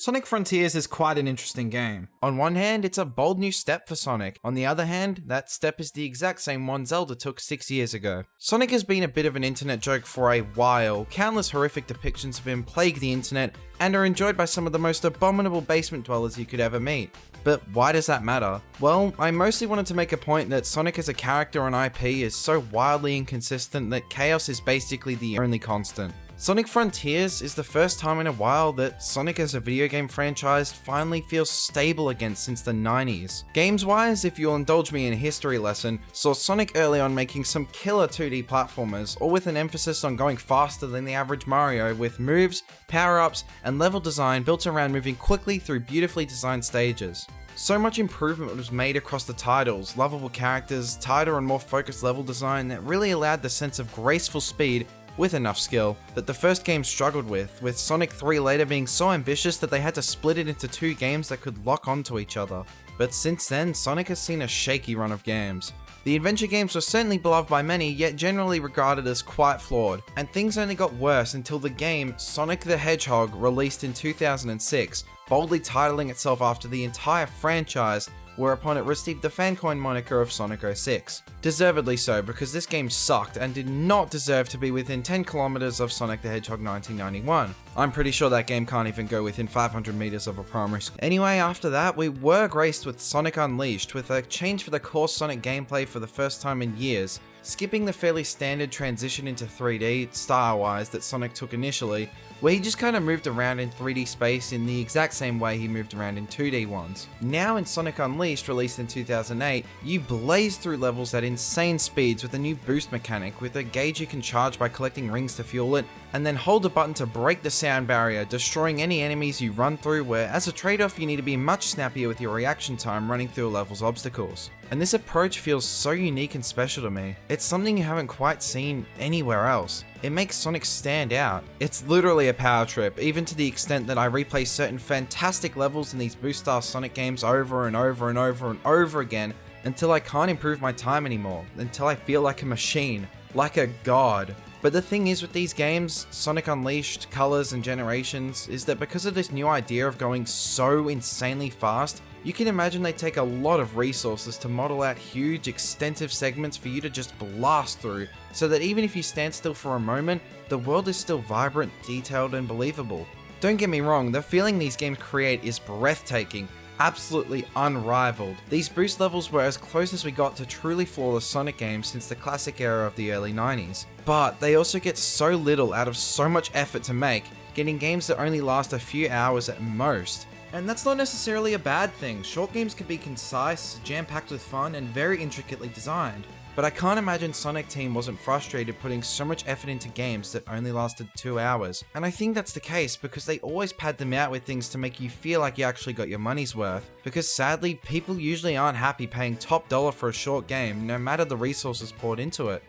Sonic Frontiers is quite an interesting game. On one hand, it's a bold new step for Sonic. On the other hand, that step is the exact same one Zelda took 6 years ago. Sonic has been a bit of an internet joke for a while. Countless horrific depictions of him plague the internet and are enjoyed by some of the most abominable basement dwellers you could ever meet. But why does that matter? Well, I mostly wanted to make a point that Sonic as a character on IP is so wildly inconsistent that chaos is basically the only constant. Sonic Frontiers is the first time in a while that Sonic as a video game franchise finally feels stable again since the 90s. Games-wise, if you'll indulge me in a history lesson, saw Sonic early on making some killer 2D platformers, all with an emphasis on going faster than the average Mario, with moves, power-ups, and level design built around moving quickly through beautifully designed stages. So much improvement was made across the titles, lovable characters, tighter and more focused level design that really allowed the sense of graceful speed with enough skill that the first game struggled with Sonic 3 later being so ambitious that they had to split it into 2 games that could lock onto each other. But since then, Sonic has seen a shaky run of games. The adventure games were certainly beloved by many, yet generally regarded as quite flawed, and things only got worse until the game Sonic the Hedgehog released in 2006, boldly titling itself after the entire franchise, whereupon it received the fancoin moniker of Sonic 06. Deservedly so, because this game sucked and did not deserve to be within 10 kilometers of Sonic the Hedgehog 1991. I'm pretty sure that game can't even go within 500 meters of a primary school. Anyway, after that, we were graced with Sonic Unleashed, with a change for the core Sonic gameplay for the first time in years, skipping the fairly standard transition into 3D, style-wise, that Sonic took initially, where he just kind of moved around in 3D space in the exact same way he moved around in 2D ones. Now in Sonic Unleashed, released in 2008, you blaze through levels at insane speeds with a new boost mechanic, with a gauge you can charge by collecting rings to fuel it, and then hold a button to break the sound barrier, destroying any enemies you run through, where as a trade-off you need to be much snappier with your reaction time running through a level's obstacles. And this approach feels so unique and special to me. It's something you haven't quite seen anywhere else. It makes Sonic stand out. It's literally a power trip, even to the extent that I replay certain fantastic levels in these boost-style Sonic games over and over and over and over again until I can't improve my time anymore, until I feel like a machine, like a god. But the thing is with these games, Sonic Unleashed, Colors, and Generations, is that because of this new idea of going so insanely fast, you can imagine they take a lot of resources to model out huge, extensive segments for you to just blast through, so that even if you stand still for a moment, the world is still vibrant, detailed, and believable. Don't get me wrong, the feeling these games create is breathtaking, absolutely unrivaled. These boost levels were as close as we got to truly flawless Sonic games since the classic era of the early 90s. But they also get so little out of so much effort to make, getting games that only last a few hours at most. And that's not necessarily a bad thing. Short games can be concise, jam-packed with fun, and very intricately designed. But I can't imagine Sonic Team wasn't frustrated putting so much effort into games that only lasted 2 hours. And I think that's the case because they always pad them out with things to make you feel like you actually got your money's worth. Because sadly, people usually aren't happy paying top dollar for a short game, no matter the resources poured into it.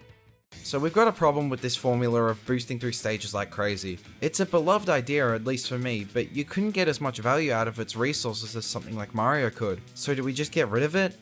So we've got a problem with this formula of boosting through stages like crazy. It's a beloved idea, at least for me, but you couldn't get as much value out of its resources as something like Mario could. So do we just get rid of it?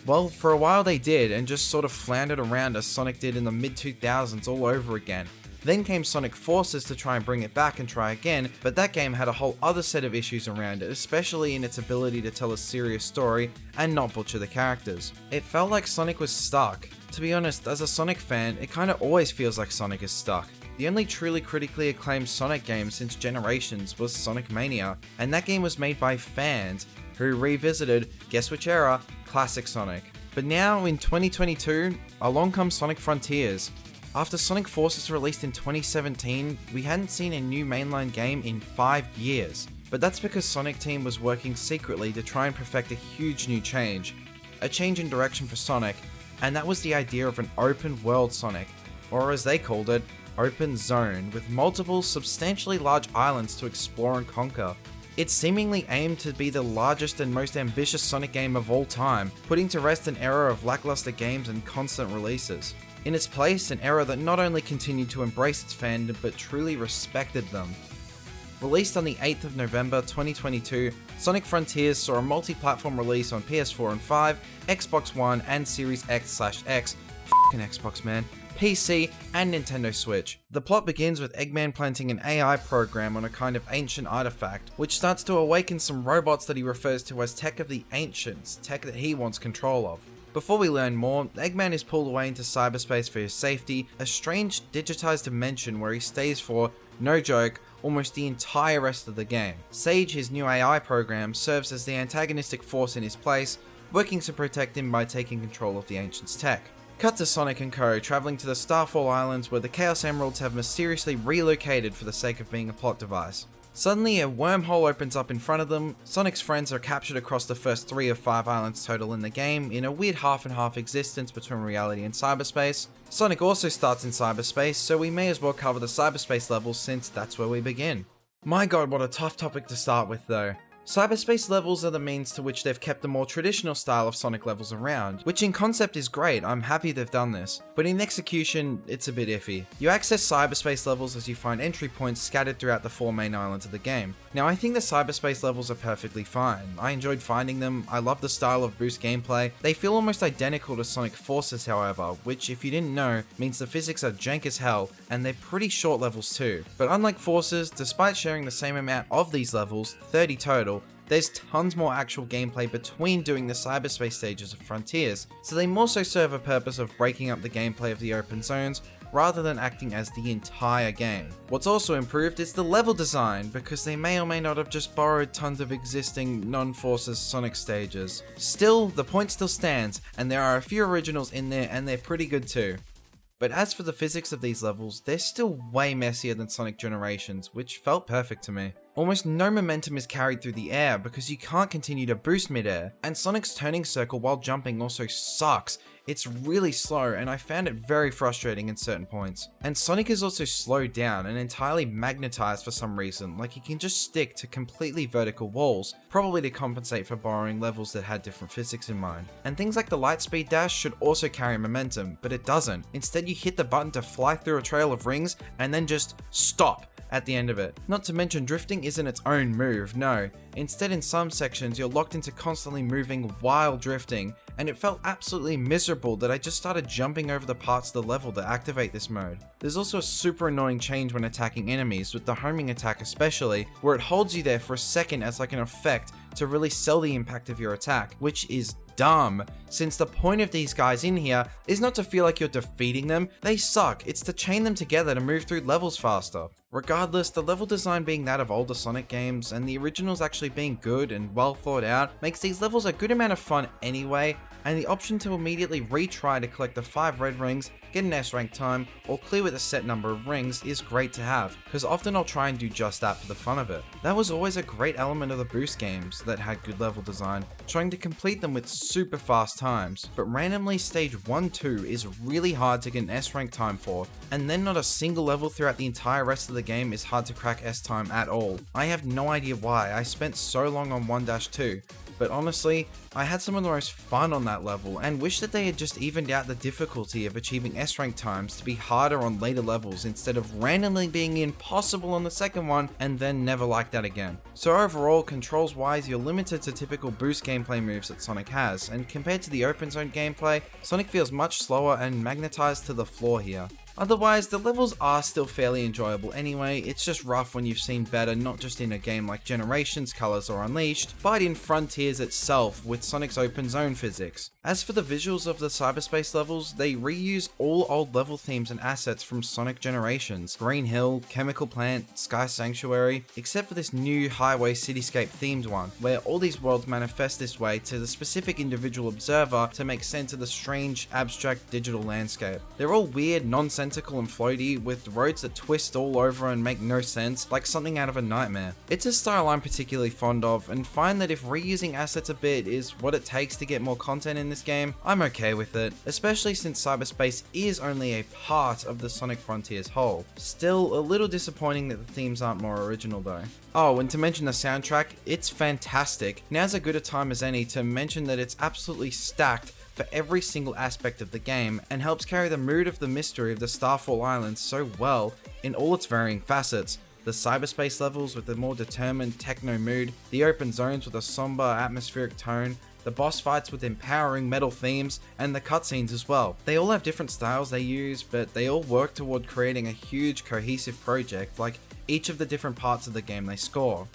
Well, for a while they did, and just sort of floundered around as Sonic did in the mid-2000s all over again. Then came Sonic Forces to try and bring it back and try again, but that game had a whole other set of issues around it, especially in its ability to tell a serious story and not butcher the characters. It felt like Sonic was stuck. To be honest, as a Sonic fan, it kinda always feels like Sonic is stuck. The only truly critically acclaimed Sonic game since Generations was Sonic Mania, and that game was made by fans who revisited, guess which era, classic Sonic. But now, in 2022, along comes Sonic Frontiers. After Sonic Forces released in 2017, we hadn't seen a new mainline game in 5 years. But that's because Sonic Team was working secretly to try and perfect a huge new change. A change in direction for Sonic, and that was the idea of an open world Sonic, or as they called it, open zone, with multiple substantially large islands to explore and conquer. It seemingly aimed to be the largest and most ambitious Sonic game of all time, putting to rest an era of lackluster games and constant releases. In its place, an era that not only continued to embrace its fandom, but truly respected them. Released on the 8th of November 2022, Sonic Frontiers saw a multi-platform release on PS4 and 5, Xbox One, and Series X/X, f***ing Xbox man, PC, and Nintendo Switch. The plot begins with Eggman planting an AI program on a kind of ancient artifact, which starts to awaken some robots that he refers to as tech of the ancients, tech that he wants control of. Before we learn more, Eggman is pulled away into cyberspace for his safety, a strange digitized dimension where he stays for, no joke, almost the entire rest of the game. Sage, his new AI program, serves as the antagonistic force in his place, working to protect him by taking control of the ancients' tech. Cut to Sonic and Co. traveling to the Starfall Islands where the Chaos Emeralds have mysteriously relocated for the sake of being a plot device. Suddenly, a wormhole opens up in front of them. Sonic's friends are captured across the first 3 of 5 islands total in the game, in a weird half and half existence between reality and cyberspace. Sonic also starts in cyberspace, so we may as well cover the cyberspace levels since that's where we begin. My god, what a tough topic to start with though. Cyberspace levels are the means to which they've kept the more traditional style of Sonic levels around, which in concept is great, I'm happy they've done this, but in execution, it's a bit iffy. You access cyberspace levels as you find entry points scattered throughout the 4 main islands of the game. Now I think the cyberspace levels are perfectly fine, I enjoyed finding them, I love the style of boost gameplay. They feel almost identical to Sonic Forces however, which if you didn't know, means the physics are jank as hell, and they're pretty short levels too. But unlike Forces, despite sharing the same amount of these levels, 30 total, there's tons more actual gameplay between doing the cyberspace stages of Frontiers, so they more so serve a purpose of breaking up the gameplay of the open zones, rather than acting as the entire game. What's also improved is the level design, because they may or may not have just borrowed tons of existing non-Forces Sonic stages. Still, the point still stands, and there are a few originals in there and they're pretty good too. But as for the physics of these levels, they're still way messier than Sonic Generations, which felt perfect to me. Almost no momentum is carried through the air because you can't continue to boost mid-air, and Sonic's turning circle while jumping also sucks. It's really slow and I found it very frustrating in certain points. And Sonic is also slowed down and entirely magnetized for some reason, like he can just stick to completely vertical walls, probably to compensate for borrowing levels that had different physics in mind. And things like the lightspeed dash should also carry momentum, but it doesn't. Instead you hit the button to fly through a trail of rings and then just stop at the end of it. Not to mention drifting isn't its own move, no. Instead in some sections you're locked into constantly moving while drifting, and it felt absolutely miserable that I just started jumping over the parts of the level that activate this mode. There's also a super annoying change when attacking enemies, with the homing attack especially, where it holds you there for a second as like an effect to really sell the impact of your attack, which is dumb, since the point of these guys in here is not to feel like you're defeating them, they suck, it's to chain them together to move through levels faster. Regardless, the level design being that of older Sonic games, and the originals actually being good and well thought out, makes these levels a good amount of fun anyway, and the option to immediately retry to collect the 5 red rings, get an S rank time, or clear with a set number of rings is great to have, because often I'll try and do just that for the fun of it. That was always a great element of the boost games that had good level design, trying to complete them with super fast times, but randomly stage 1-2 is really hard to get an S rank time for, and then not a single level throughout the entire rest of the game is hard to crack S time at all. I have no idea why I spent so long on 1-2, but honestly, I had some of the most fun on that level and wish that they had just evened out the difficulty of achieving S rank times to be harder on later levels instead of randomly being impossible on the second one and then never like that again. So overall, controls wise, you're limited to typical boost gameplay moves that Sonic has, and compared to the open zone gameplay, Sonic feels much slower and magnetized to the floor here. Otherwise, the levels are still fairly enjoyable anyway, it's just rough when you've seen better not just in a game like Generations, Colors, or Unleashed, but in Frontiers itself with Sonic's open zone physics. As for the visuals of the cyberspace levels, they reuse all old level themes and assets from Sonic Generations, Green Hill, Chemical Plant, Sky Sanctuary, except for this new highway cityscape themed one, where all these worlds manifest this way to the specific individual observer to make sense of the strange, abstract digital landscape. They're all weird, nonsensical and floaty, with roads that twist all over and make no sense, like something out of a nightmare. It's a style I'm particularly fond of, and find that if reusing assets a bit is what it takes to get more content in this game, I'm okay with it, especially since cyberspace is only a part of the Sonic Frontiers whole. Still, a little disappointing that the themes aren't more original though. Oh, and to mention the soundtrack, it's fantastic. Now's as good a time as any to mention that it's absolutely stacked for every single aspect of the game, and helps carry the mood of the mystery of the Starfall Islands so well in all its varying facets. The cyberspace levels with a more determined techno mood, the open zones with a somber atmospheric tone, the boss fights with empowering metal themes, and the cutscenes as well. They all have different styles they use, but they all work toward creating a huge cohesive project like each of the different parts of the game they score.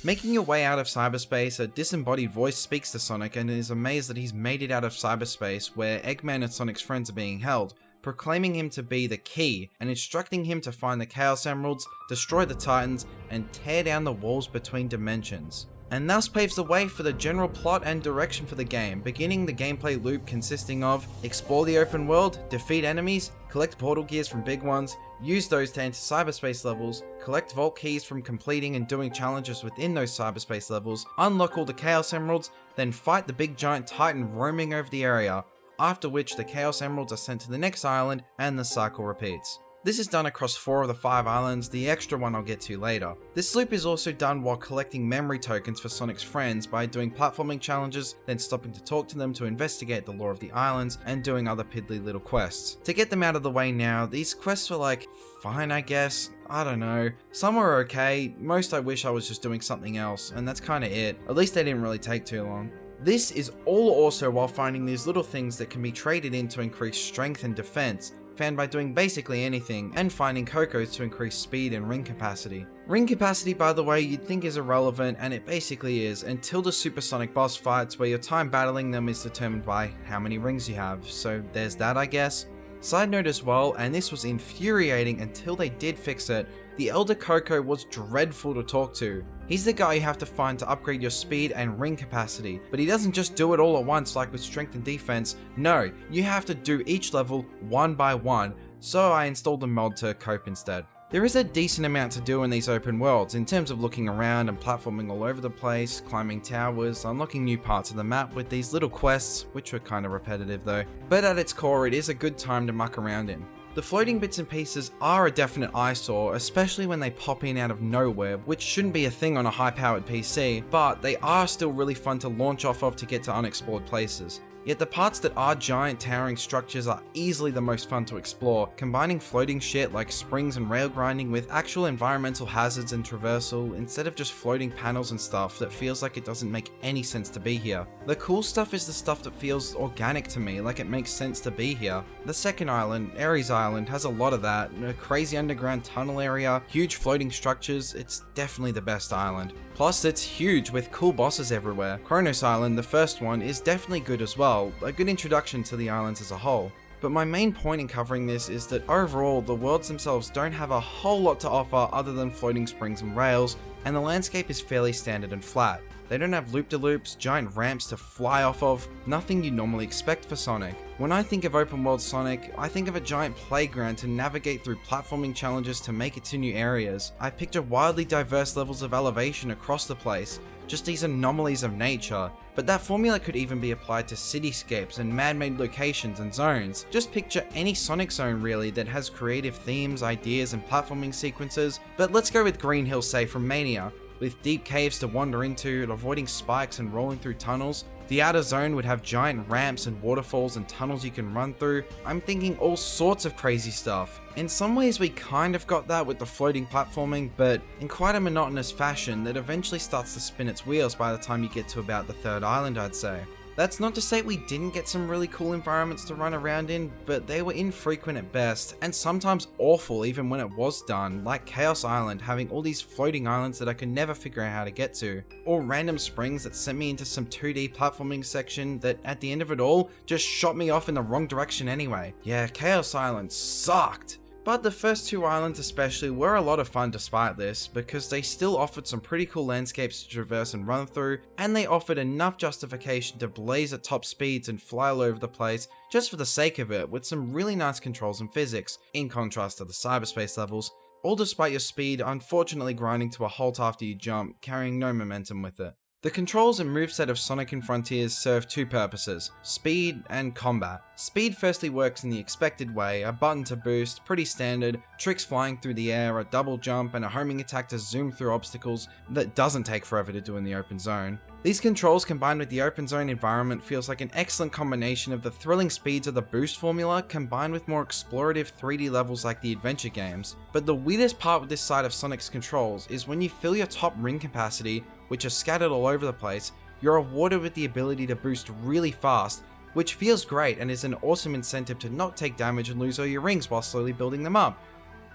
Making your way out of cyberspace, a disembodied voice speaks to Sonic and is amazed that he's made it out of cyberspace where Eggman and Sonic's friends are being held, proclaiming him to be the key and instructing him to find the Chaos Emeralds, destroy the Titans, and tear down the walls between dimensions. And thus paves the way for the general plot and direction for the game, beginning the gameplay loop consisting of explore the open world, defeat enemies, collect portal gears from big ones, use those to enter cyberspace levels, collect vault keys from completing and doing challenges within those cyberspace levels, unlock all the Chaos Emeralds, then fight the big giant Titan roaming over the area, after which the Chaos Emeralds are sent to the next island and the cycle repeats. This is done across 4 of the 5 islands, the extra one I'll get to later. This loop is also done while collecting memory tokens for Sonic's friends by doing platforming challenges, then stopping to talk to them to investigate the lore of the islands, and doing other piddly little quests. To get them out of the way now, these quests were like, fine I guess, I don't know. Some were okay, most I wish I was just doing something else, and that's kinda it. At least they didn't really take too long. This is all also while finding these little things that can be traded in to increase strength and defense, found by doing basically anything, and finding Cocos to increase speed and ring capacity. Ring capacity, by the way, you'd think is irrelevant, and it basically is, until the Supersonic boss fights where your time battling them is determined by how many rings you have, so there's that I guess. Side note as well, and this was infuriating until they did fix it, the Elder Coco was dreadful to talk to. He's the guy you have to find to upgrade your speed and ring capacity, but he doesn't just do it all at once like with strength and defense. No, you have to do each level one by one, so I installed a mod to cope instead. There is a decent amount to do in these open worlds in terms of looking around and platforming all over the place, climbing towers, unlocking new parts of the map with these little quests, which were kinda repetitive though, but at its core it is a good time to muck around in. The floating bits and pieces are a definite eyesore, especially when they pop in out of nowhere, which shouldn't be a thing on a high-powered PC, but they are still really fun to launch off of to get to unexplored places. Yet the parts that are giant towering structures are easily the most fun to explore, combining floating shit like springs and rail grinding with actual environmental hazards and traversal instead of just floating panels and stuff that feels like it doesn't make any sense to be here. The cool stuff is the stuff that feels organic to me, like it makes sense to be here. The second island, Ares Island, has a lot of that, a crazy underground tunnel area, huge floating structures, it's definitely the best island. Plus it's huge with cool bosses everywhere. Kronos Island, the first one, is definitely good as well, a good introduction to the islands as a whole. But my main point in covering this is that overall the worlds themselves don't have a whole lot to offer other than floating springs and rails, and the landscape is fairly standard and flat. They don't have loop-de-loops, giant ramps to fly off of, nothing you normally expect for Sonic. When I think of open world Sonic, I think of a giant playground to navigate through platforming challenges to make it to new areas. I picture wildly diverse levels of elevation across the place, just these anomalies of nature. But that formula could even be applied to cityscapes and man-made locations and zones. Just picture any Sonic zone really that has creative themes, ideas, and platforming sequences. But let's go with Green Hill, say from Mania. With deep caves to wander into, avoiding spikes and rolling through tunnels. The outer zone would have giant ramps and waterfalls and tunnels you can run through. I'm thinking all sorts of crazy stuff. In some ways we kind of got that with the floating platforming, but in quite a monotonous fashion that eventually starts to spin its wheels by the time you get to about the third island, I'd say. That's not to say we didn't get some really cool environments to run around in, but they were infrequent at best, and sometimes awful even when it was done, like Chaos Island having all these floating islands that I could never figure out how to get to, or random springs that sent me into some 2D platforming section that at the end of it all just shot me off in the wrong direction anyway. Yeah, Chaos Island sucked. But the first 2 islands especially were a lot of fun despite this, because they still offered some pretty cool landscapes to traverse and run through, and they offered enough justification to blaze at top speeds and fly all over the place just for the sake of it, with some really nice controls and physics, in contrast to the cyberspace levels, all despite your speed unfortunately grinding to a halt after you jump, carrying no momentum with it. The controls and moveset of Sonic and Frontiers serve 2 purposes, speed and combat. Speed firstly works in the expected way, a button to boost, pretty standard, tricks flying through the air, a double jump, and a homing attack to zoom through obstacles that doesn't take forever to do in the open zone. These controls combined with the open zone environment feels like an excellent combination of the thrilling speeds of the boost formula combined with more explorative 3D levels like the adventure games. But the weirdest part with this side of Sonic's controls is when you fill your top ring capacity, which are scattered all over the place, you're rewarded with the ability to boost really fast, which feels great and is an awesome incentive to not take damage and lose all your rings while slowly building them up.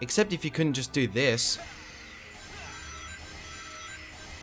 Except if you couldn't just do this.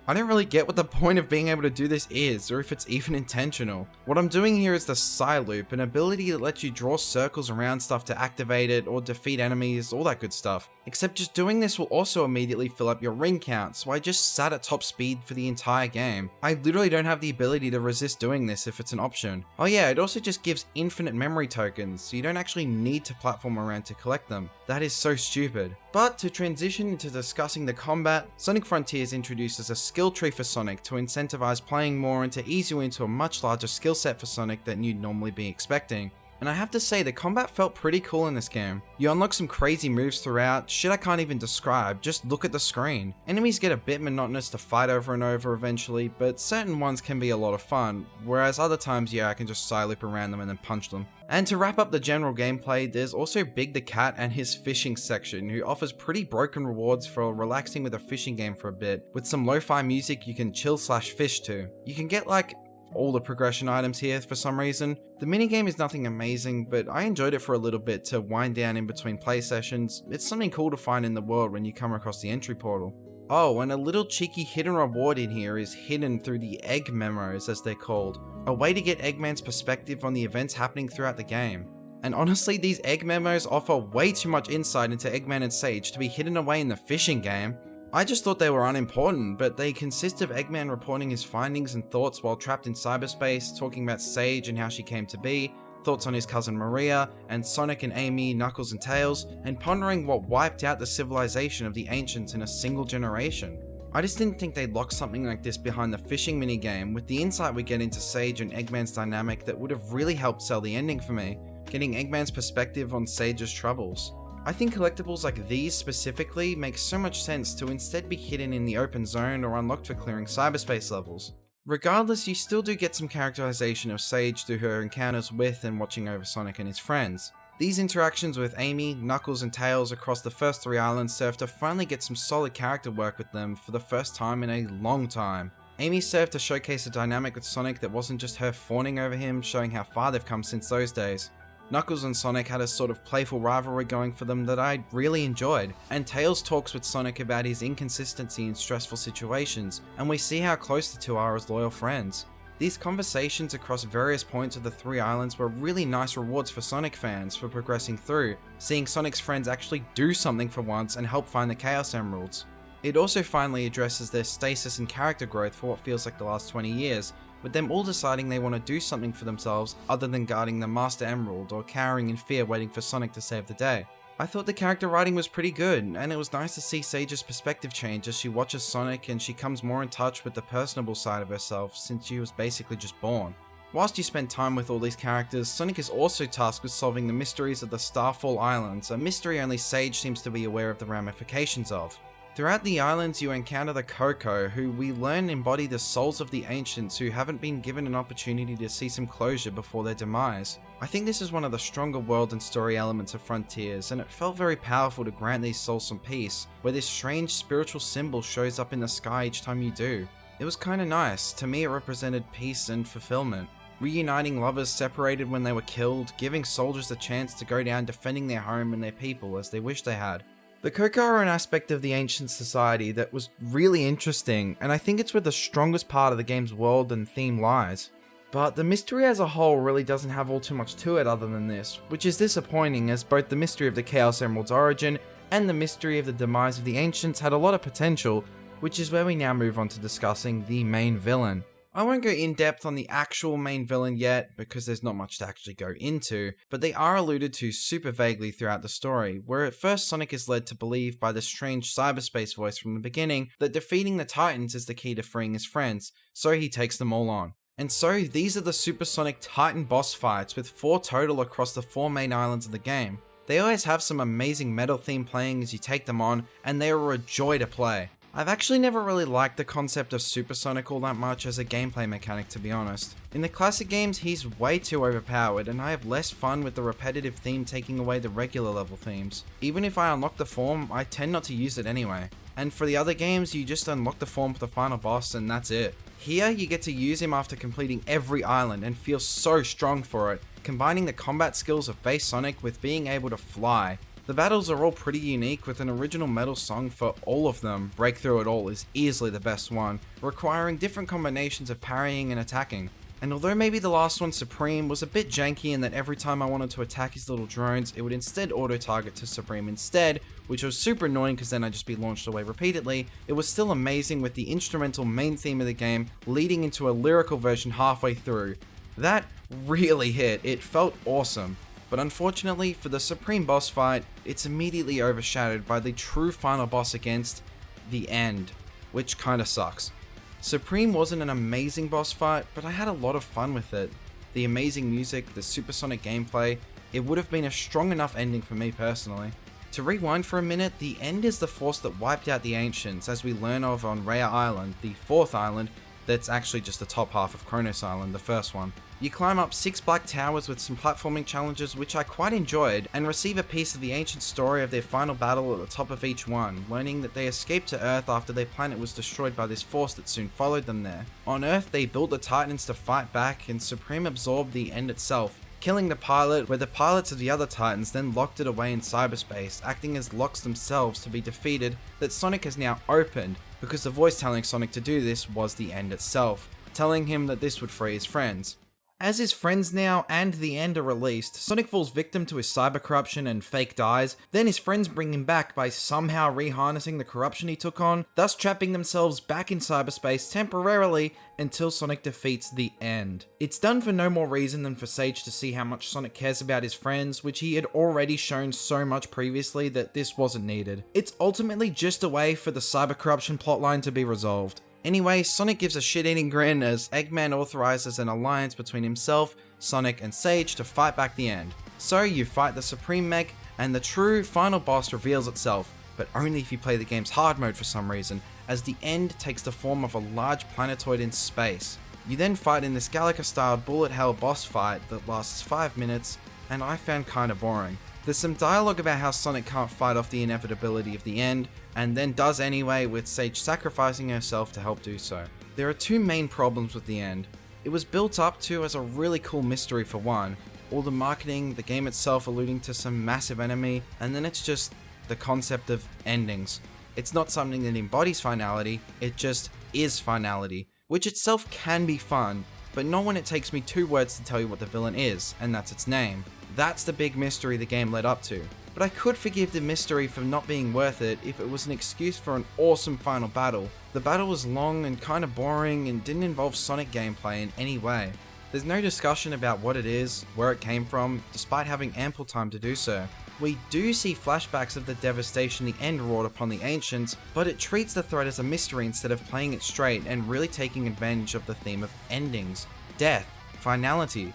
I don't really get what the point of being able to do this is, or if it's even intentional. What I'm doing here is the Psi Loop, an ability that lets you draw circles around stuff to activate it, or defeat enemies, all that good stuff. Except just doing this will also immediately fill up your ring count, so I just sat at top speed for the entire game. I literally don't have the ability to resist doing this if it's an option. Oh yeah, it also just gives infinite memory tokens, so you don't actually need to platform around to collect them. That is so stupid. But to transition into discussing the combat, Sonic Frontiers introduces a skill tree for Sonic to incentivize playing more and to ease you into a much larger skill set for Sonic than you'd normally be expecting. And I have to say, the combat felt pretty cool in this game. You unlock some crazy moves throughout, shit I can't even describe, just look at the screen. Enemies get a bit monotonous to fight over and over eventually, but certain ones can be a lot of fun, whereas other times, yeah, I can just side loop around them and then punch them. And to wrap up the general gameplay, there's also Big the Cat and his fishing section, who offers pretty broken rewards for relaxing with a fishing game for a bit. With some lo-fi music you can chill/fish to. You can get like all the progression items here for some reason. The minigame is nothing amazing, but I enjoyed it for a little bit to wind down in between play sessions. It's something cool to find in the world when you come across the entry portal. Oh, and a little cheeky hidden reward in here is hidden through the egg memos, as they're called. A way to get Eggman's perspective on the events happening throughout the game. And honestly, these egg memos offer way too much insight into Eggman and Sage to be hidden away in the fishing game. I just thought they were unimportant, but they consist of Eggman reporting his findings and thoughts while trapped in cyberspace, talking about Sage and how she came to be, thoughts on his cousin Maria, and Sonic and Amy, Knuckles and Tails, and pondering what wiped out the civilization of the ancients in a single generation. I just didn't think they'd lock something like this behind the fishing minigame. With the insight we get into Sage and Eggman's dynamic, that would have really helped sell the ending for me, getting Eggman's perspective on Sage's troubles. I think collectibles like these specifically make so much sense to instead be hidden in the open zone or unlocked for clearing cyberspace levels. Regardless, you still do get some characterization of Sage through her encounters with and watching over Sonic and his friends. These interactions with Amy, Knuckles and Tails across the first 3 islands serve to finally get some solid character work with them for the first time in a long time. Amy served to showcase a dynamic with Sonic that wasn't just her fawning over him, showing how far they've come since those days. Knuckles and Sonic had a sort of playful rivalry going for them that I really enjoyed, and Tails talks with Sonic about his inconsistency in stressful situations, and we see how close the two are as loyal friends. These conversations across various points of the 3 islands were really nice rewards for Sonic fans for progressing through, seeing Sonic's friends actually do something for once and help find the Chaos Emeralds. It also finally addresses their stasis and character growth for what feels like the last 20 years, with them all deciding they want to do something for themselves other than guarding the Master Emerald or cowering in fear waiting for Sonic to save the day. I thought the character writing was pretty good, and it was nice to see Sage's perspective change as she watches Sonic and she comes more in touch with the personable side of herself since she was basically just born. Whilst you spend time with all these characters, Sonic is also tasked with solving the mysteries of the Starfall Islands, a mystery only Sage seems to be aware of the ramifications of. Throughout the islands you encounter the Coco, who we learn embody the souls of the ancients who haven't been given an opportunity to see some closure before their demise. I think this is one of the stronger world and story elements of Frontiers, and it felt very powerful to grant these souls some peace, where this strange spiritual symbol shows up in the sky each time you do. It was kinda nice. To me it represented peace and fulfillment. Reuniting lovers separated when they were killed, giving soldiers a chance to go down defending their home and their people as they wish they had. The Coco are an aspect of the ancient society that was really interesting, and I think it's where the strongest part of the game's world and theme lies. But the mystery as a whole really doesn't have all too much to it other than this, which is disappointing as both the mystery of the Chaos Emerald's origin and the mystery of the demise of the ancients had a lot of potential, which is where we now move on to discussing the main villain. I won't go in depth on the actual main villain yet, because there's not much to actually go into, but they are alluded to super vaguely throughout the story, where at first Sonic is led to believe by the strange cyberspace voice from the beginning that defeating the Titans is the key to freeing his friends, so he takes them all on. And so these are the Supersonic Titan boss fights, with 4 total across the 4 main islands of the game. They always have some amazing metal theme playing as you take them on, and they are a joy to play. I've actually never really liked the concept of Supersonic all that much as a gameplay mechanic, to be honest. In the classic games, he's way too overpowered, and I have less fun with the repetitive theme taking away the regular level themes. Even if I unlock the form, I tend not to use it anyway. and for the other games you just unlock the form for the final boss and that's it. Here you get to use him after completing every island and feel so strong for it, combining the combat skills of base Sonic with being able to fly. The battles are all pretty unique with an original metal song for all of them. Breakthrough It All is easily the best one, requiring different combinations of parrying and attacking. And although maybe the last one, Supreme, was a bit janky in that every time I wanted to attack his little drones, it would instead auto-target to Supreme instead, which was super annoying because then I'd just be launched away repeatedly, it was still amazing with the instrumental main theme of the game leading into a lyrical version halfway through. That really hit, it felt awesome. But unfortunately, for the Supreme boss fight, it's immediately overshadowed by the true final boss against the end, which kinda sucks. Supreme wasn't an amazing boss fight, but I had a lot of fun with it. The amazing music, the supersonic gameplay, it would have been a strong enough ending for me personally. To rewind for a minute, the end is the force that wiped out the Ancients, as we learn of on Rhea Island, the 4th island, that's actually just the top half of Kronos Island, the first one. You climb up 6 black towers with some platforming challenges which I quite enjoyed, and receive a piece of the ancient story of their final battle at the top of each one, learning that they escaped to Earth after their planet was destroyed by this force that soon followed them there. On Earth they built the Titans to fight back, and Supreme absorbed the end itself, killing the pilot, where the pilots of the other Titans then locked it away in cyberspace, acting as locks themselves to be defeated, that Sonic has now opened, because the voice telling Sonic to do this was the end itself, telling him that this would free his friends. As his friends now and the end are released, Sonic falls victim to his cyber corruption and fake dies, then his friends bring him back by somehow reharnessing the corruption he took on, thus trapping themselves back in cyberspace temporarily until Sonic defeats the end. It's done for no more reason than for Sage to see how much Sonic cares about his friends, which he had already shown so much previously that this wasn't needed. It's ultimately just a way for the cyber corruption plotline to be resolved. Anyway, Sonic gives a shit-eating grin as Eggman authorizes an alliance between himself, Sonic, and Sage to fight back the end. So you fight the Supreme Mech, and the true final boss reveals itself, but only if you play the game's hard mode for some reason, as the end takes the form of a large planetoid in space. You then fight in this Galaga-style bullet hell boss fight that lasts 5 minutes, and I found kinda boring. There's some dialogue about how Sonic can't fight off the inevitability of the end, and then does anyway, with Sage sacrificing herself to help do so. There are 2 main problems with the end. It was built up to as a really cool mystery for one, all the marketing, the game itself alluding to some massive enemy, and then it's just the concept of endings. It's not something that embodies finality, it just is finality, which itself can be fun, but not when it takes me 2 words to tell you what the villain is, and that's its name. That's the big mystery the game led up to. But I could forgive the mystery for not being worth it if it was an excuse for an awesome final battle. The battle was long and kinda boring and didn't involve Sonic gameplay in any way. There's no discussion about what it is, where it came from, despite having ample time to do so. We do see flashbacks of the devastation the end wrought upon the Ancients, but it treats the threat as a mystery instead of playing it straight and really taking advantage of the theme of endings, death, finality.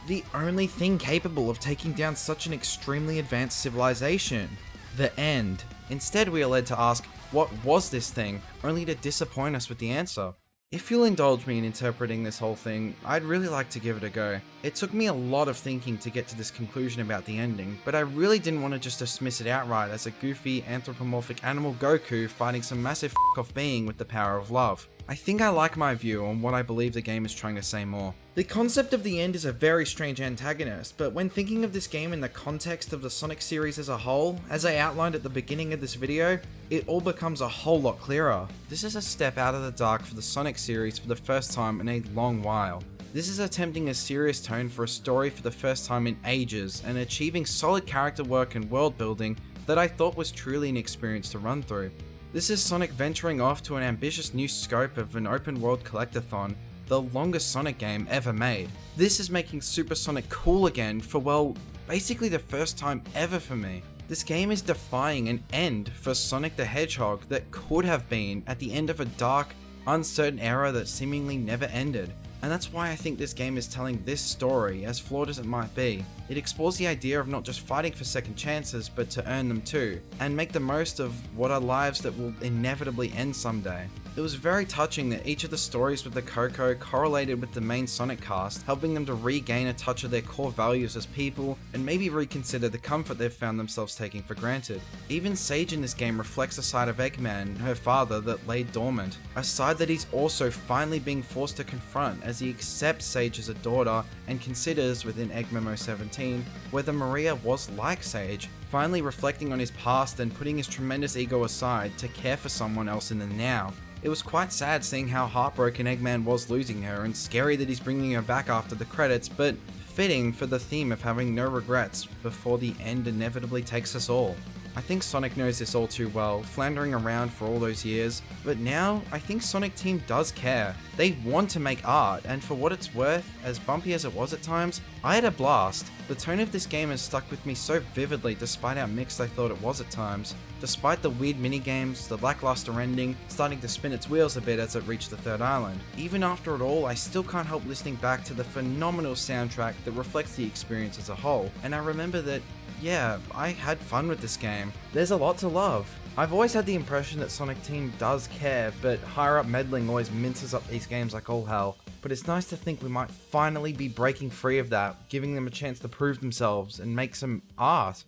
The only thing capable of taking down such an extremely advanced civilization. The end. Instead we are led to ask, what was this thing, only to disappoint us with the answer. If you'll indulge me in interpreting this whole thing, I'd really like to give it a go. It took me a lot of thinking to get to this conclusion about the ending, but I really didn't want to just dismiss it outright as a goofy, anthropomorphic animal Goku fighting some massive f***off being with the power of love. I think I like my view on what I believe the game is trying to say more. The concept of the end is a very strange antagonist, but when thinking of this game in the context of the Sonic series as a whole, as I outlined at the beginning of this video, it all becomes a whole lot clearer. This is a step out of the dark for the Sonic series for the first time in a long while. This is attempting a serious tone for a story for the first time in ages, and achieving solid character work and world building that I thought was truly an experience to run through. This is Sonic venturing off to an ambitious new scope of an open world collectathon, the longest Sonic game ever made. This is making Super Sonic cool again for, well, basically the first time ever for me. This game is defying an end for Sonic the Hedgehog that could have been at the end of a dark, uncertain era that seemingly never ended. And that's why I think this game is telling this story, as flawed as it might be. It explores the idea of not just fighting for second chances, but to earn them too, and make the most of what are lives that will inevitably end someday. It was very touching that each of the stories with the Coco correlated with the main Sonic cast, helping them to regain a touch of their core values as people and maybe reconsider the comfort they've found themselves taking for granted. Even Sage in this game reflects a side of Eggman, her father, that lay dormant, a side that he's also finally being forced to confront as he accepts Sage as a daughter and considers, within Egg Memo 17, whether Maria was like Sage, finally reflecting on his past and putting his tremendous ego aside to care for someone else in the now. It was quite sad seeing how heartbroken Eggman was losing her, and scary that he's bringing her back after the credits, but fitting for the theme of having no regrets before the end inevitably takes us all. I think Sonic knows this all too well, floundering around for all those years, but now I think Sonic Team does care. They want to make art, and for what it's worth, as bumpy as it was at times, I had a blast. The tone of this game has stuck with me so vividly despite how mixed I thought it was at times. Despite the weird minigames, the lackluster ending, starting to spin its wheels a bit as it reached the third island. Even after it all, I still can't help listening back to the phenomenal soundtrack that reflects the experience as a whole, and I remember that yeah, I had fun with this game. There's a lot to love. I've always had the impression that Sonic Team does care, but higher up meddling always minces up these games like all hell. But it's nice to think we might finally be breaking free of that, giving them a chance to prove themselves and make some art.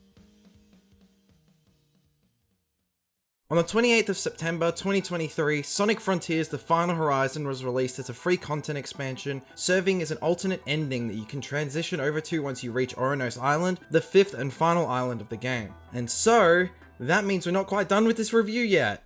On the 28th of September 2023, Sonic Frontiers The Final Horizon was released as a free content expansion, serving as an alternate ending that you can transition over to once you reach Oronos Island, the fifth and final island of the game. And so, that means we're not quite done with this review yet.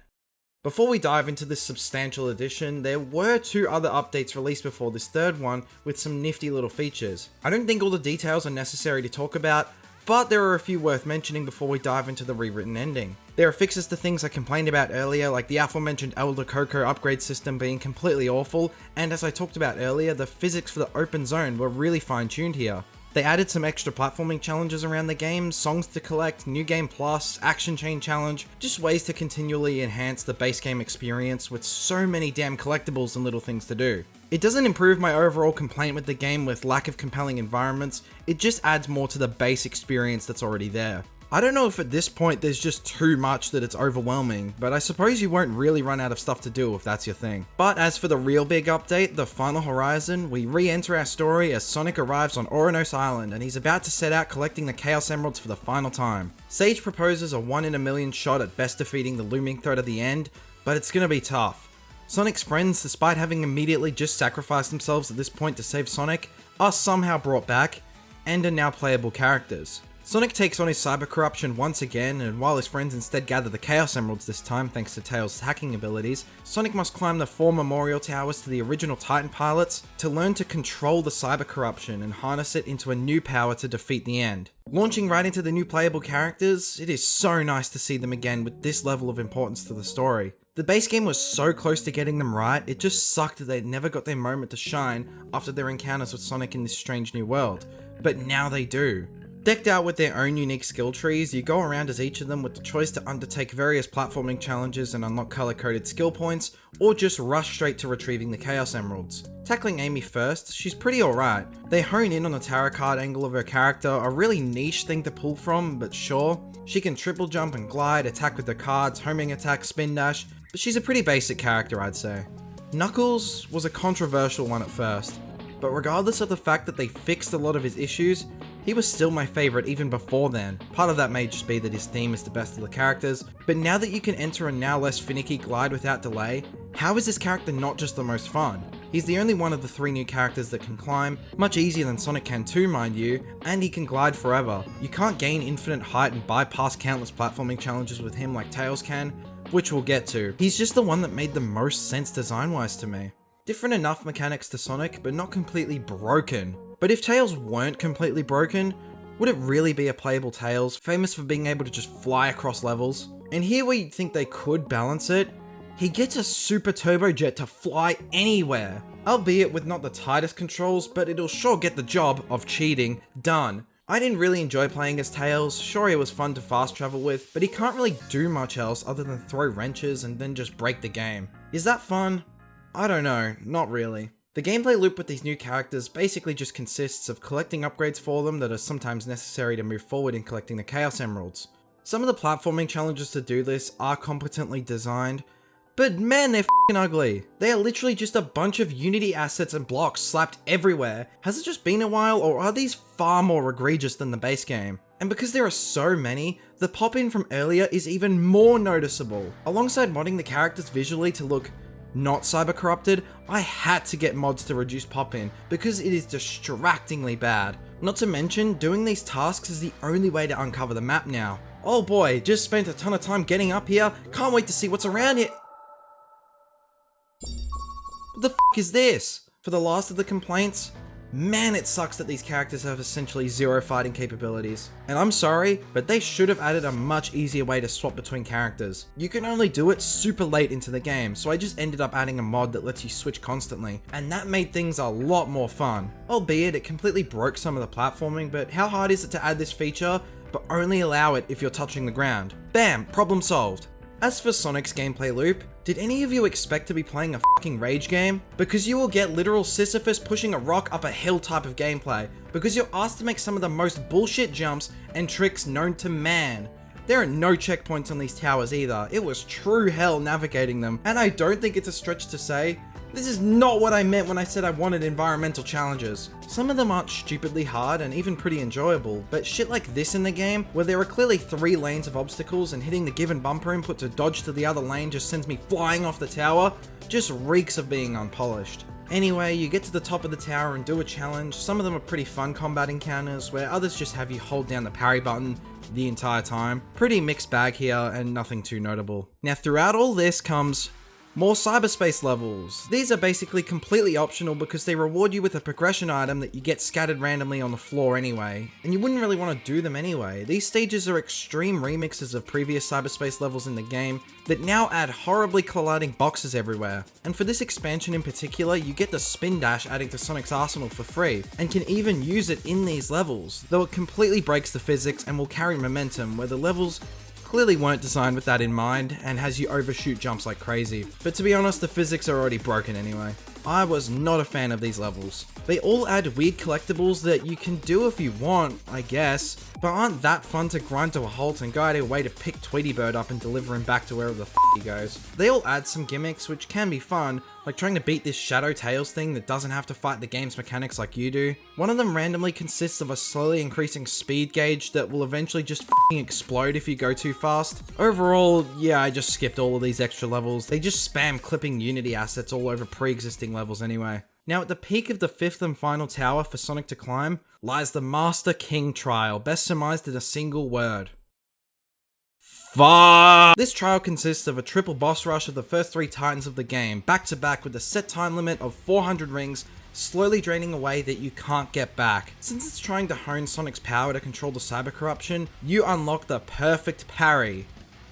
Before we dive into this substantial edition, there were 2 other updates released before this third one with some nifty little features. I don't think all the details are necessary to talk about, but there are a few worth mentioning before we dive into the rewritten ending. There are fixes to things I complained about earlier, like the aforementioned Elder Coco upgrade system being completely awful, and as I talked about earlier, the physics for the open zone were really fine-tuned here. They added some extra platforming challenges around the game, songs to collect, new game plus, action chain challenge, just ways to continually enhance the base game experience with so many damn collectibles and little things to do. It doesn't improve my overall complaint with the game with lack of compelling environments, it just adds more to the base experience that's already there. I don't know if at this point there's just too much that it's overwhelming, but I suppose you won't really run out of stuff to do if that's your thing. But as for the real big update, The Final Horizon, we re-enter our story as Sonic arrives on Oronos Island and he's about to set out collecting the Chaos Emeralds for the final time. Sage proposes a 1 in a million shot at best defeating the looming threat at the end, but it's gonna be tough. Sonic's friends, despite having immediately just sacrificed themselves at this point to save Sonic, are somehow brought back, and are now playable characters. Sonic takes on his cyber corruption once again, and while his friends instead gather the Chaos Emeralds this time thanks to Tails' hacking abilities, Sonic must climb the 4 memorial towers to the original Titan pilots to learn to control the cyber corruption and harness it into a new power to defeat the end. Launching right into the new playable characters, it is so nice to see them again with this level of importance to the story. The base game was so close to getting them right, it just sucked that they never got their moment to shine after their encounters with Sonic in this strange new world, but now they do. Decked out with their own unique skill trees, you go around as each of them with the choice to undertake various platforming challenges and unlock color-coded skill points, or just rush straight to retrieving the Chaos Emeralds. Tackling Amy first, she's pretty alright. They hone in on the tarot card angle of her character, a really niche thing to pull from, but sure. She can triple jump and glide, attack with the cards, homing attack, spin dash, but she's a pretty basic character, I'd say. Knuckles was a controversial one at first, but regardless of the fact that they fixed a lot of his issues, he was still my favourite even before then. Part of that may just be that his theme is the best of the characters, but now that you can enter a now less finicky glide without delay, how is this character not just the most fun? He's the only one of the 3 new characters that can climb, much easier than Sonic can too mind you, and he can glide forever. You can't gain infinite height and bypass countless platforming challenges with him like Tails can, which we'll get to. He's just the one that made the most sense design-wise to me. Different enough mechanics to Sonic, but not completely broken. But if Tails weren't completely broken, would it really be a playable Tails, famous for being able to just fly across levels? And here where you'd think they could balance it, he gets a super turbo jet to fly anywhere. Albeit with not the tightest controls, but it'll sure get the job of cheating done. I didn't really enjoy playing as Tails, sure he was fun to fast travel with, but he can't really do much else other than throw wrenches and then just break the game. Is that fun? I don't know, not really. The gameplay loop with these new characters basically just consists of collecting upgrades for them that are sometimes necessary to move forward in collecting the Chaos Emeralds. Some of the platforming challenges to do this are competently designed, but man, they're f***ing ugly. They are literally just a bunch of Unity assets and blocks slapped everywhere. Has it just been a while, or are these far more egregious than the base game? And because there are so many, the pop-in from earlier is even more noticeable. Alongside modding the characters visually to look not cyber corrupted, I had to get mods to reduce pop-in because it is distractingly bad. Not to mention, doing these tasks is the only way to uncover the map now. Oh boy, just spent a ton of time getting up here, can't wait to see what's around here. What the f*** is this? For the last of the complaints, man, it sucks that these characters have essentially zero fighting capabilities. And I'm sorry, but they should have added a much easier way to swap between characters. You can only do it super late into the game, so I just ended up adding a mod that lets you switch constantly, and that made things a lot more fun. Albeit, it completely broke some of the platforming, but how hard is it to add this feature, but only allow it if you're touching the ground? Bam, problem solved. As for Sonic's gameplay loop, did any of you expect to be playing a fucking rage game? Because you will get literal Sisyphus pushing a rock up a hill type of gameplay, because you're asked to make some of the most bullshit jumps and tricks known to man. There are no checkpoints on these towers either, it was true hell navigating them, and I don't think it's a stretch to say, this is not what I meant when I said I wanted environmental challenges. Some of them aren't stupidly hard and even pretty enjoyable, but shit like this in the game, where there are clearly 3 lanes of obstacles and hitting the given bumper input to dodge to the other lane just sends me flying off the tower, just reeks of being unpolished. Anyway, you get to the top of the tower and do a challenge. Some of them are pretty fun combat encounters, where others just have you hold down the parry button the entire time. Pretty mixed bag here and nothing too notable. Now throughout all this comes more cyberspace levels. These are basically completely optional because they reward you with a progression item that you get scattered randomly on the floor anyway, and you wouldn't really want to do them anyway. These stages are extreme remixes of previous cyberspace levels in the game that now add horribly colliding boxes everywhere. And for this expansion in particular, you get the spin dash adding to Sonic's arsenal for free, and can even use it in these levels, though it completely breaks the physics and will carry momentum where the levels clearly weren't designed with that in mind and has you overshoot jumps like crazy. But to be honest, the physics are already broken anyway. I was not a fan of these levels. They all add weird collectibles that you can do if you want, I guess, but aren't that fun to grind to a halt and go out of your way to pick Tweety Bird up and deliver him back to wherever the f he goes. They all add some gimmicks which can be fun, like trying to beat this Shadow Tails thing that doesn't have to fight the game's mechanics like you do. One of them randomly consists of a slowly increasing speed gauge that will eventually just f***ing explode if you go too fast. Overall, yeah, I just skipped all of these extra levels. They just spam clipping Unity assets all over pre-existing levels anyway. Now at the peak of the 5th and final tower for Sonic to climb lies the Master King trial, best surmised in a single word. Fuck! This trial consists of a triple boss rush of the first 3 titans of the game, back to back with a set time limit of 400 rings, slowly draining away that you can't get back. Since it's trying to hone Sonic's power to control the cyber corruption, you unlock the perfect parry.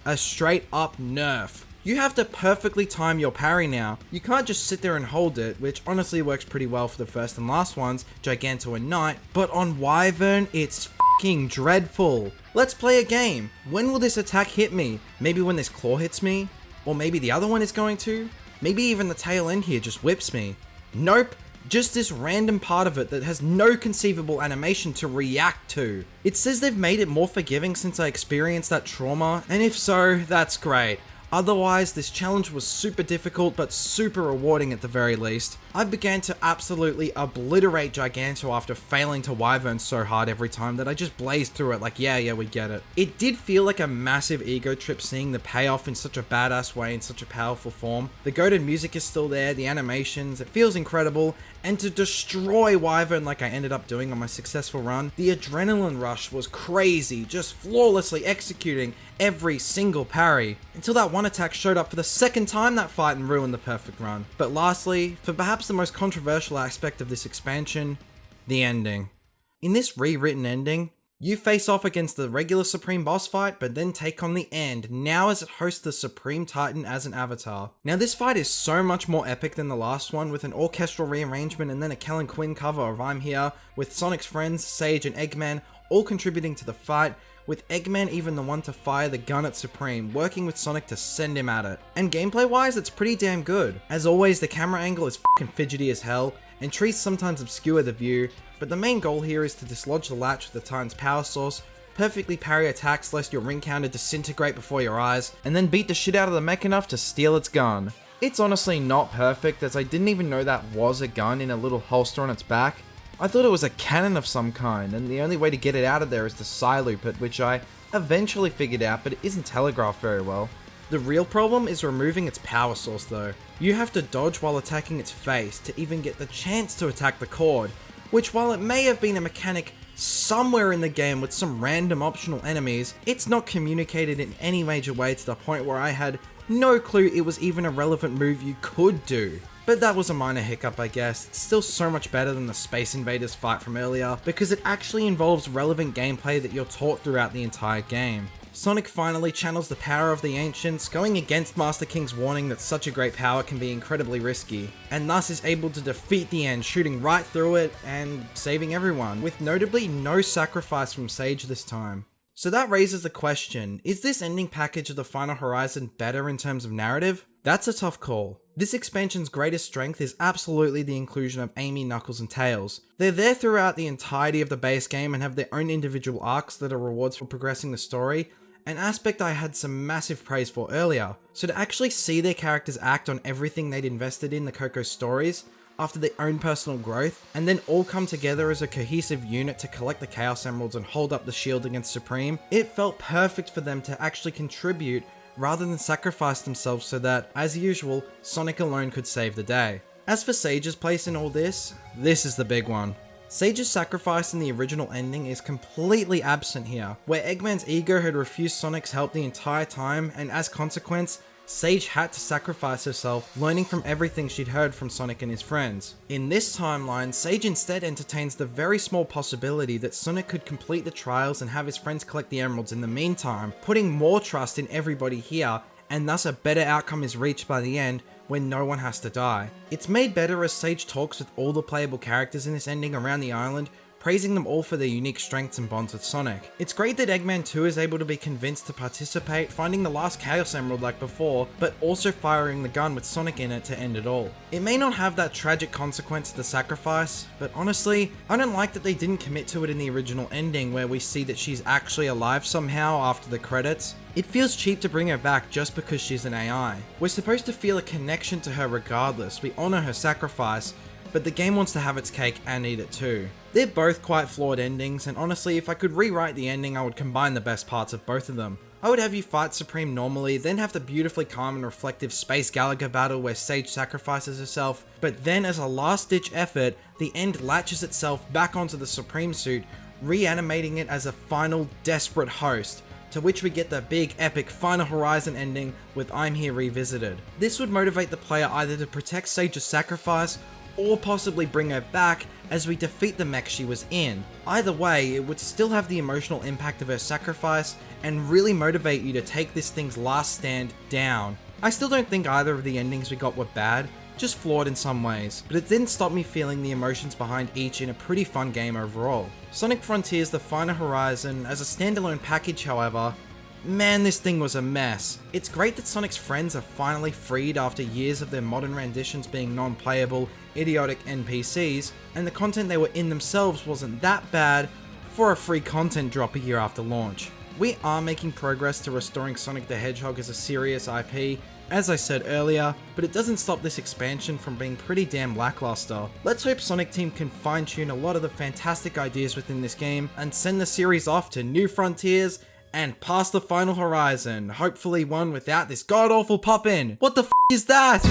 A straight up nerf. You have to perfectly time your parry now. You can't just sit there and hold it, which honestly works pretty well for the first and last ones, Giganto and Knight, but on Wyvern, it's f***ing dreadful. Let's play a game. When will this attack hit me? Maybe when this claw hits me? Or maybe the other one is going to? Maybe even the tail end here just whips me. Nope. Just this random part of it that has no conceivable animation to react to. It says they've made it more forgiving since I experienced that trauma, and if so, that's great. Otherwise, this challenge was super difficult but super rewarding at the very least. I began to absolutely obliterate Giganto after failing to Wyvern so hard every time that I just blazed through it like yeah, we get it. It did feel like a massive ego trip seeing the payoff in such a badass way in such a powerful form. The goated music is still there, the animations, it feels incredible, and to destroy Wyvern like I ended up doing on my successful run, the adrenaline rush was crazy, just flawlessly executing every single parry, until that one attack showed up for the second time that fight and ruined the perfect run. But lastly, for perhaps the most controversial aspect of this expansion, the ending. In this rewritten ending, you face off against the regular Supreme boss fight, but then take on the End, now as it hosts the Supreme Titan as an avatar. Now this fight is so much more epic than the last one, with an orchestral rearrangement and then a Kellen Quinn cover of I'm Here, with Sonic's friends, Sage and Eggman, all contributing to the fight, with Eggman even the one to fire the gun at Supreme, working with Sonic to send him at it. And gameplay wise, it's pretty damn good. As always, the camera angle is fucking fidgety as hell, and trees sometimes obscure the view, but the main goal here is to dislodge the latch with the Titan's power source, perfectly parry attacks lest your ring counter disintegrate before your eyes, and then beat the shit out of the mech enough to steal its gun. It's honestly not perfect, as I didn't even know that was a gun in a little holster on its back. I thought it was a cannon of some kind, and the only way to get it out of there is to side loop it, which I eventually figured out, but it isn't telegraphed very well. The real problem is removing its power source though. You have to dodge while attacking its face to even get the chance to attack the cord, which while it may have been a mechanic somewhere in the game with some random optional enemies, it's not communicated in any major way to the point where I had no clue it was even a relevant move you could do. But that was a minor hiccup, I guess. It's still so much better than the Space Invaders fight from earlier, because it actually involves relevant gameplay that you're taught throughout the entire game. Sonic finally channels the power of the Ancients, going against Master King's warning that such a great power can be incredibly risky, and thus is able to defeat the end, shooting right through it and saving everyone, with notably no sacrifice from Sage this time. So that raises the question, is this ending package of the Final Horizon better in terms of narrative? That's a tough call. This expansion's greatest strength is absolutely the inclusion of Amy, Knuckles, and Tails. They're there throughout the entirety of the base game and have their own individual arcs that are rewards for progressing the story, an aspect I had some massive praise for earlier. So to actually see their characters act on everything they'd invested in the Coco stories, after their own personal growth, and then all come together as a cohesive unit to collect the Chaos Emeralds and hold up the shield against Supreme, it felt perfect for them to actually contribute rather than sacrifice themselves so that, as usual, Sonic alone could save the day. As for Sage's place in all this is the big one. Sage's sacrifice in the original ending is completely absent here, where Eggman's ego had refused Sonic's help the entire time, and as consequence, Sage had to sacrifice herself, learning from everything she'd heard from Sonic and his friends. In this timeline, Sage instead entertains the very small possibility that Sonic could complete the trials and have his friends collect the emeralds in the meantime, putting more trust in everybody here, and thus a better outcome is reached by the end, when no one has to die. It's made better as Sage talks with all the playable characters in this ending around the island, praising them all for their unique strengths and bonds with Sonic. It's great that Eggman 2 is able to be convinced to participate, finding the last Chaos Emerald like before, but also firing the gun with Sonic in it to end it all. It may not have that tragic consequence of the sacrifice, but honestly, I don't like that they didn't commit to it in the original ending where we see that she's actually alive somehow after the credits. It feels cheap to bring her back just because she's an AI. We're supposed to feel a connection to her regardless, we honor her sacrifice, but the game wants to have its cake and eat it too. They're both quite flawed endings, and honestly, if I could rewrite the ending, I would combine the best parts of both of them. I would have you fight Supreme normally, then have the beautifully calm and reflective Space Galaga battle where Sage sacrifices herself, but then as a last-ditch effort, the end latches itself back onto the Supreme suit, reanimating it as a final, desperate host, to which we get the big epic Final Horizon ending with I'm Here Revisited. This would motivate the player either to protect Sage's sacrifice, or possibly bring her back as we defeat the mech she was in. Either way, it would still have the emotional impact of her sacrifice and really motivate you to take this thing's last stand down. I still don't think either of the endings we got were bad, just flawed in some ways, but it didn't stop me feeling the emotions behind each in a pretty fun game overall. Sonic Frontiers The Final Horizon as a standalone package, however, man, this thing was a mess. It's great that Sonic's friends are finally freed after years of their modern renditions being non-playable, idiotic NPCs, and the content they were in themselves wasn't that bad for a free content drop a year after launch. We are making progress to restoring Sonic the Hedgehog as a serious IP, as I said earlier, but it doesn't stop this expansion from being pretty damn lackluster. Let's hope Sonic Team can fine-tune a lot of the fantastic ideas within this game and send the series off to new frontiers and past the Final Horizon, hopefully one without this god-awful pop-in. What the f*** is that?